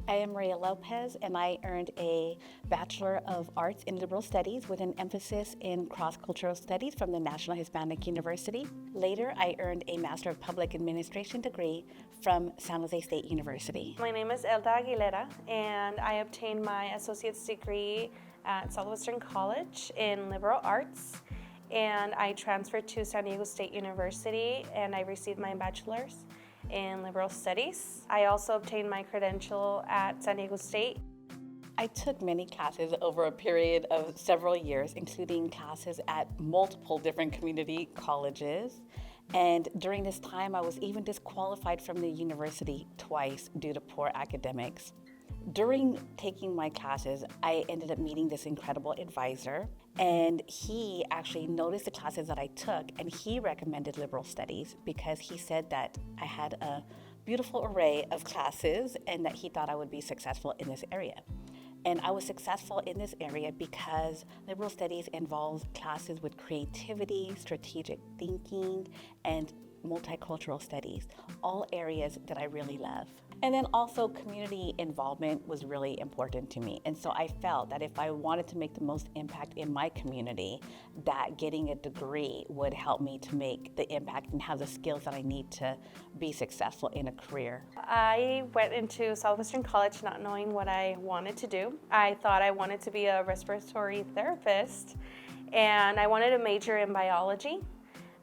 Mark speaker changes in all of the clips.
Speaker 1: I am Maria Lopez, and I earned a Bachelor of Arts in Liberal Studies with an emphasis in cross-cultural studies from the National Hispanic University. Later, I earned a Master of Public Administration degree from San Jose State University.
Speaker 2: My name is Elda Aguilera, and I obtained my associate's degree at Southwestern College in Liberal Arts, and I transferred to San Diego State University, and I received my bachelor's in Liberal Studies. I also obtained my credential at San Diego State.
Speaker 1: I took many classes over a period of several years, including classes at multiple different community colleges. And during this time, I was even disqualified from the university twice due to poor academics. During taking my classes, I ended up meeting this incredible advisor, and he actually noticed the classes that I took, and he recommended liberal studies because he said that I had a beautiful array of classes and that he thought I would be successful in this area. And I was successful in this area because liberal studies involves classes with creativity, strategic thinking, and multicultural studies, all areas that I really love. And then also community involvement was really important to me. And so I felt that if I wanted to make the most impact in my community, that getting a degree would help me to make the impact and have the skills that I need to be successful in a career.
Speaker 2: I went into Southwestern College not knowing what I wanted to do. I thought I wanted to be a respiratory therapist, and I wanted to major in biology.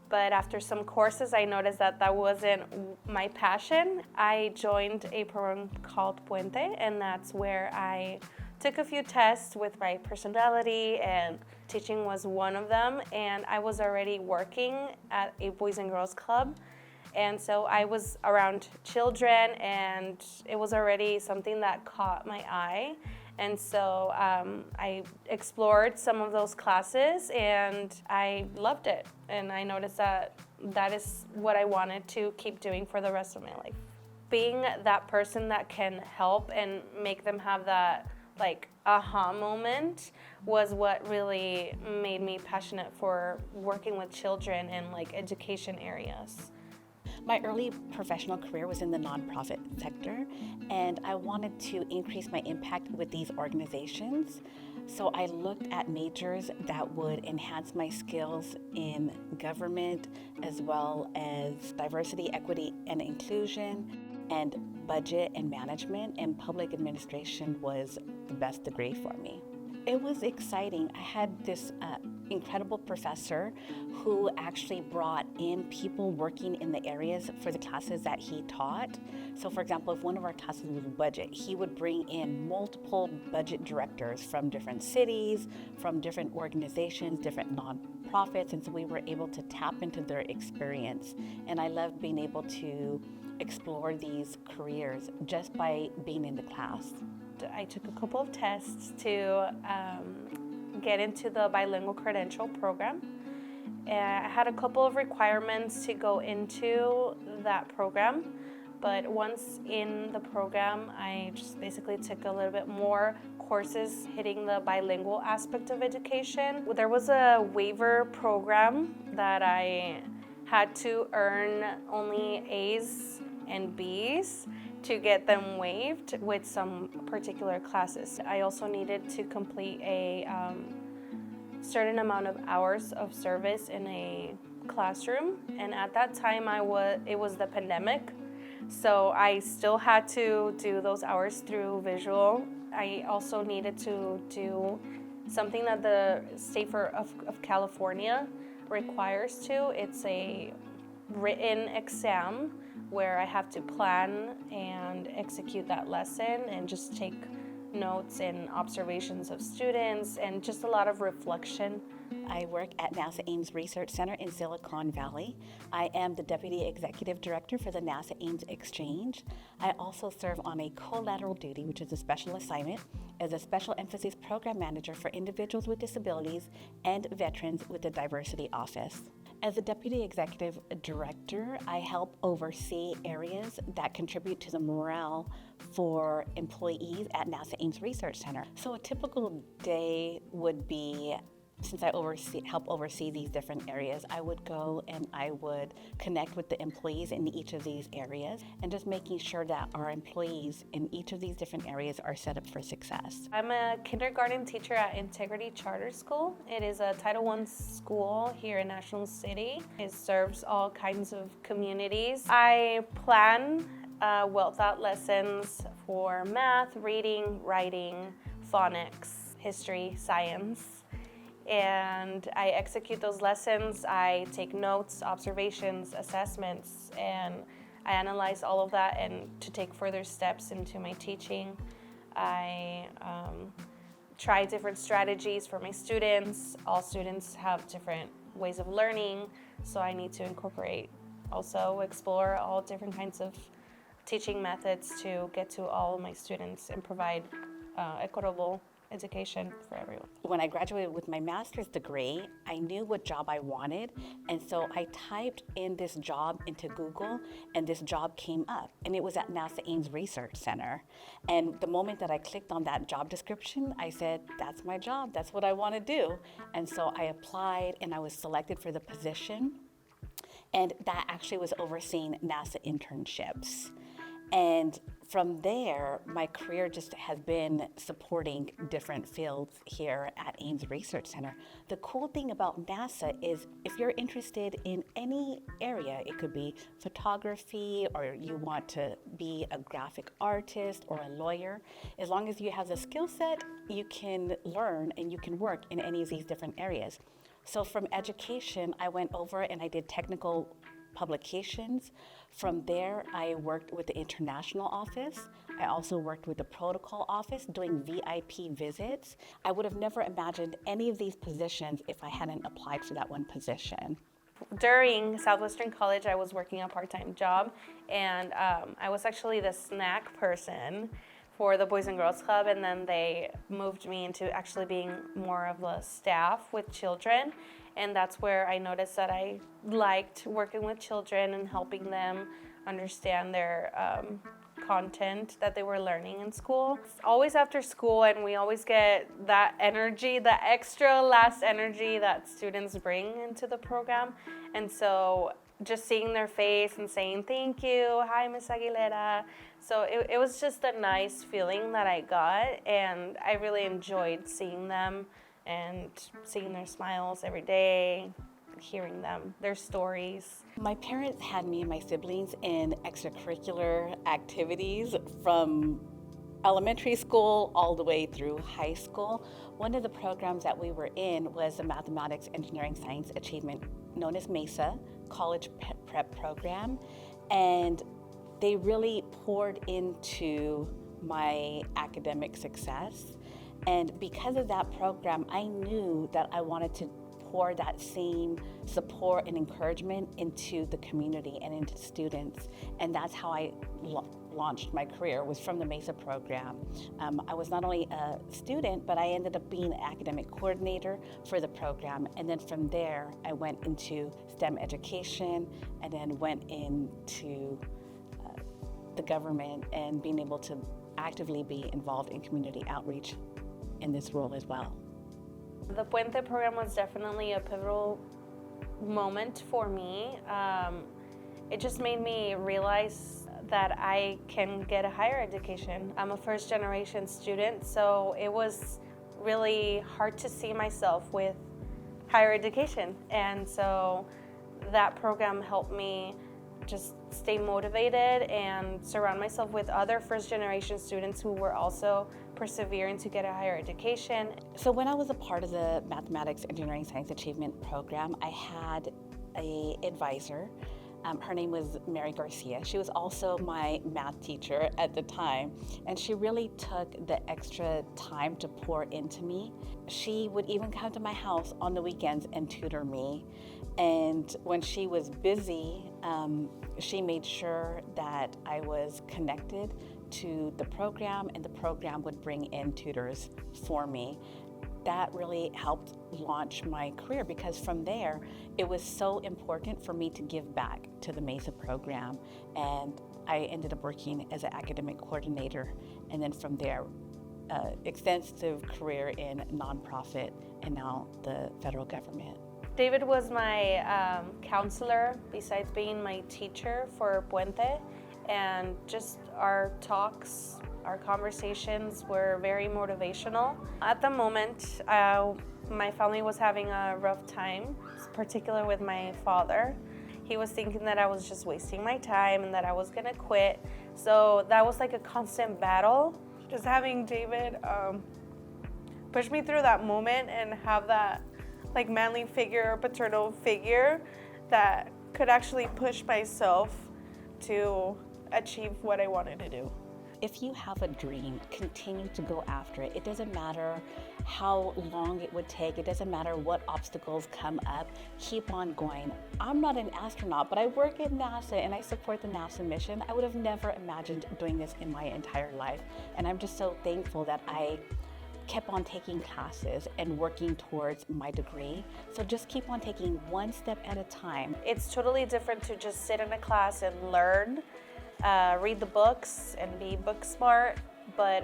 Speaker 2: But after some courses, I noticed that that wasn't my passion. I joined a program called Puente, and that's where I took a few tests with my personality, and teaching was one of them. And I was already working at a Boys and Girls Club. And so I was around children, and it was already something that caught my eye. And so I explored some of those classes, and I loved it. And I noticed that that is what I wanted to keep doing for the rest of my life. Being that person that can help and make them have that aha moment was what really made me passionate for working with children in education areas.
Speaker 1: My early professional career was in the nonprofit sector, and I wanted to increase my impact with these organizations. So I looked at majors that would enhance my skills in government, as well as diversity, equity, and inclusion, and budget and management, and public administration was the best degree for me. It was exciting. I had this incredible professor who actually brought in people working in the areas for the classes that he taught. So for example, if one of our classes was budget, he would bring in multiple budget directors from different cities, from different organizations, different nonprofits, and so we were able to tap into their experience. And I loved being able to explore these careers just by being in the class.
Speaker 2: I took a couple of tests to get into the bilingual credential program. I had a couple of requirements to go into that program, but once in the program, I just basically took a little bit more courses hitting the bilingual aspect of education. There was a waiver program that I had to earn only A's and B's to get them waived with some particular classes. I also needed to complete a certain amount of hours of service in a classroom, and at that time it was the pandemic, so I still had to do those hours through visual. I also needed to do something that the state of California requires to. It's a written exam where I have to plan and execute that lesson and just take notes and observations of students and just a lot of reflection.
Speaker 1: I work at NASA Ames Research Center in Silicon Valley. I am the Deputy Executive Director for the NASA Ames Exchange. I also serve on a collateral duty, which is a special assignment, as a Special Emphasis Program Manager for individuals with disabilities and veterans with the Diversity Office. As the Deputy Executive Director, I help oversee areas that contribute to the morale for employees at NASA Ames Research Center. So a typical day would be since I help oversee these different areas, I would go and I would connect with the employees in each of these areas and just making sure that our employees in each of these different areas are set up for success.
Speaker 2: I'm a kindergarten teacher at Integrity Charter School. It is a Title I school here in National City. It serves all kinds of communities. I plan well thought lessons for math, reading, writing, phonics, history, science. And I execute those lessons. I take notes, observations, assessments, and I analyze all of that and to take further steps into my teaching. I try different strategies for my students. All students have different ways of learning, so I need to incorporate, also explore all different kinds of teaching methods to get to all of my students and provide equitable education for everyone.
Speaker 1: When I graduated with my master's degree, I knew what job I wanted, and so I typed in this job into Google, and this job came up, and it was at NASA Ames Research Center. And the moment that I clicked on that job description, I said, that's my job, that's what I want to do. And so I applied, and I was selected for the position, and that actually was overseeing NASA internships. And from there, my career just has been supporting different fields here at Ames Research Center. The cool thing about NASA is if you're interested in any area, it could be photography or you want to be a graphic artist or a lawyer, as long as you have the skill set, you can learn and you can work in any of these different areas. So from education, I went over and I did technical publications. From there, I worked with the international office. I also worked with the protocol office doing VIP visits. I would have never imagined any of these positions if I hadn't applied for that one position.
Speaker 2: During Southwestern College, I was working a part-time job, and I was actually the snack person for the Boys and Girls Club, and then they moved me into actually being more of the staff with children. And that's where I noticed that I liked working with children and helping them understand their content that they were learning in school. It's always after school, and we always get that energy, the extra last energy that students bring into the program. And so just seeing their face and saying, thank you, hi, Miss Aguilera. So it was just a nice feeling that I got, and I really enjoyed seeing them and seeing their smiles every day, hearing them, their stories.
Speaker 1: My parents had me and my siblings in extracurricular activities from elementary school all the way through high school. One of the programs that we were in was the Mathematics, Engineering, Science Achievement, known as MESA, College Prep Program, and they really poured into my academic success. And because of that program, I knew that I wanted to pour that same support and encouragement into the community and into students. And that's how I launched my career, was from the MESA program. I was not only a student, but I ended up being an academic coordinator for the program. And then from there, I went into STEM education and then went into the government and being able to actively be involved in community outreach in this role as well.
Speaker 2: The Puente program was definitely a pivotal moment for me. It just made me realize that I can get a higher education. I'm a first generation student, so it was really hard to see myself with higher education. And so that program helped me just stay motivated and surround myself with other first generation students who were also persevering to get a higher education.
Speaker 1: So when I was a part of the Mathematics, Engineering, Science Achievement program, I had an advisor. Her name was Mary Garcia. She was also my math teacher at the time, and she really took the extra time to pour into me. She would even come to my house on the weekends and tutor me. And when she was busy, she made sure that I was connected to the program, and the program would bring in tutors for me. That really helped launch my career, because from there, it was so important for me to give back to the MESA program. And I ended up working as an academic coordinator, and then from there, extensive career in nonprofit and now the federal government.
Speaker 2: David was my counselor, besides being my teacher for Puente, and just our talks, our conversations were very motivational. At the moment, my family was having a rough time, particularly with my father. He was thinking that I was just wasting my time and that I was gonna quit. So that was like a constant battle. Just having David push me through that moment and have that like manly figure or paternal figure that could actually push myself to achieve what I wanted to do.
Speaker 1: If you have a dream, continue to go after it. It doesn't matter how long it would take. It doesn't matter what obstacles come up. Keep on going. I'm not an astronaut, but I work at NASA and I support the NASA mission. I would have never imagined doing this in my entire life. And I'm just so thankful that I kept on taking classes and working towards my degree. So just keep on taking one step at a time.
Speaker 2: It's totally different to just sit in a class and learn, read the books and be book smart, but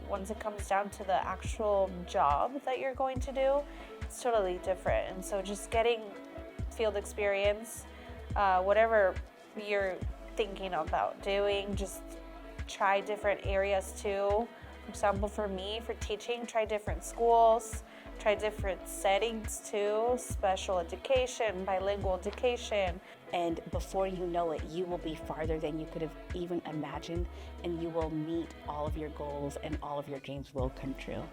Speaker 2: once it comes down to the actual job that you're going to do, it's totally different. And so just getting field experience, whatever you're thinking about doing, just try different areas too. For example, for me, for teaching, try different schools, try different settings too, special education, bilingual education.
Speaker 1: And before you know it, you will be farther than you could have even imagined, and you will meet all of your goals and all of your dreams will come true.